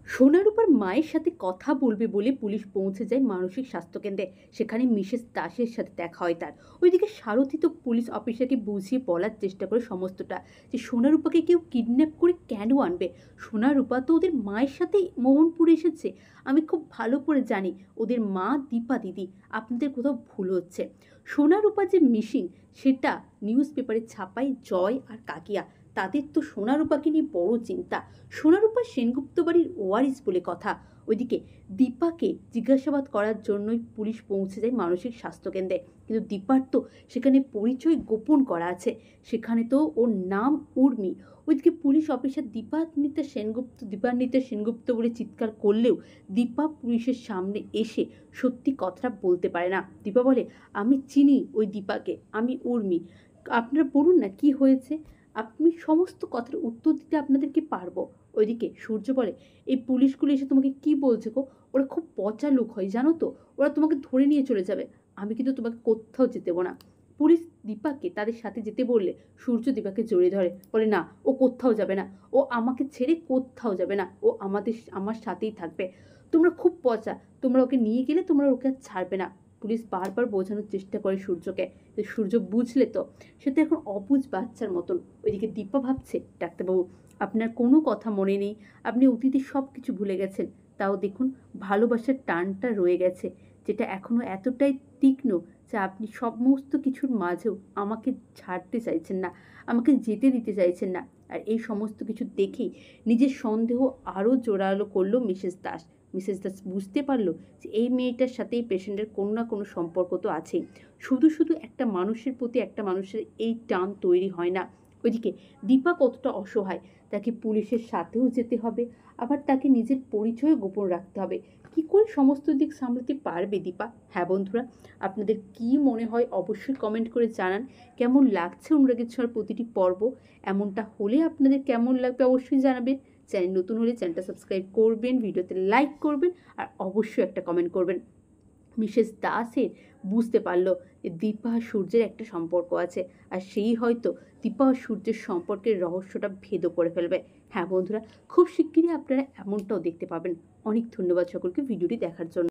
সোনারূপার মায়ের সাথে কথা বলবে বলে পুলিশ পৌঁছে যায় মানসিক স্বাস্থ্যকেন্দ্রে। সেখানে মিসেস দাসের সাথে দেখা হয় তার। ওইদিকে সারথি তো পুলিশ অফিসারকে বুঝিয়ে বলার চেষ্টা করে সমস্তটা, যে সোনারূপাকে কেউ কিডন্যাপ করে কেন আনবে। সোনারূপা তো ওদের মায়ের সাথেই মোহনপুরে এসেছে। আমি খুব ভালো করে জানি ওদের মা দীপা দিদি। আপনাদের কোথাও ভুল হচ্ছে। সোনারূপা যে মিসিং সেটা নিউজ পেপারে ছাপায় জয় আর কাকিয়া। তাদের তো সোনারূপাকে নিয়ে বড় চিন্তা। সোনারূপা সেনগুপ্ত বাড়ির ওয়ারিস বলে কথা। ওইদিকে দীপাকে জিজ্ঞাসাবাদ করার জন্যই পুলিশ পৌঁছে যায় মানসিক স্বাস্থ্যকেন্দ্রে। কিন্তু দীপার তো সেখানে পরিচয় গোপন করা আছে। সেখানে তো ওর নাম উর্মি। ওইদিকে পুলিশ অফিসার দীপান্বিতা সেনগুপ্ত বলে চিৎকার করলেও দীপা পুলিশের সামনে এসে সত্যি কথাটা বলতে পারে না। দীপা বলে, আমি চিনি ওই দীপাকে, আমি উর্মি। আপনারা বলুন না কি হয়েছে, আপনি সমস্ত কথার উত্তর দিতে আপনাদেরকে পারবো। ওইদিকে সূর্য বলে, এই পুলিশগুলো এসে তোমাকে কি বলছে গো? ওরা খুব পচা লোক হয় জানো তো, ওরা তোমাকে ধরে নিয়ে চলে যাবে। আমি কিন্তু তোমাকে কোথাও যেতে দেবো না। পুলিশ দীপাকে তাদের সাথে যেতে বললে সূর্য দীপাকে জড়িয়ে ধরে, বলে না, ও কোথাও যাবে না, ও আমাকে ছেড়ে কোথাও যাবে না, ও আমার সাথেই থাকবে। তোমরা খুব পচা, তোমরা ওকে নিয়ে গেলে তোমরা ওকে আর ছাড়বে না। পুলিশ বারবার বোঝানোর চেষ্টা করে সূর্যকে, সূর্য বুঝলে তো, সে তো এখন অবুঝ বাচ্চার মতন। ওইদিকে দীপা ভাবছে, ডাক্তারবাবু আপনার কোনো কথা মনে নেই, আপনি অতীতে সব কিছু ভুলে গেছেন। তাও দেখুন ভালোবাসার টানটা রয়ে গেছে, যেটা এখনো এতটাই তীক্ষ্ণ যে আপনি সমস্ত কিছুর মাঝেও আমাকে ছাড়তে চাইছেন না, আমাকে যেতে দিতে চাইছেন না। আর এই সমস্ত কিছু দেখেই নিজের সন্দেহ আরও জোরালো করলো মিসেস দাস। মিসেস দাস বুঝতে পারলো যে এই মেয়েটার সাথে এই পেশেন্টের কোনো না কোনো সম্পর্ক তো আছেই। শুধু শুধু একটা মানুষের প্রতি একটা মানুষের এই টান তৈরি হয় না। ওইদিকে দীপা কতটা অসহায়, তাকে পুলিশের সাথেও যেতে হবে, আবার তাকে নিজের পরিচয় গোপন রাখতে হবে। কি করে সমস্ত দিক সামলাতে পারবে দীপা? হ্যাঁ বন্ধুরা, আপনাদের কি মনে হয় অবশ্যই কমেন্ট করে জানান। কেমন লাগছে অনুরাগের ছোঁয়ার প্রতিটি পর্ব? এমনটা হলে আপনাদের কেমন লাগবে অবশ্যই জানাবেন। চ্যানেল নতুন হলে চ্যানেলটা সাবস্ক্রাইব করবেন, ভিডিওতে লাইক করবেন, আর অবশ্যই একটা কমেন্ট করবেন। মিসেস দাসের বুঝতে পারলো যে দীপা আর সূর্যের একটা সম্পর্ক আছে, আর সেই হয়তো দীপা আর সূর্যের সম্পর্কের রহস্যটা ভেদও করে ফেলবে। হ্যাঁ বন্ধুরা, খুব শিগগিরই আপনারা এমনটাও দেখতে পাবেন। অনেক ধন্যবাদ সকলকে ভিডিওটি দেখার জন্য।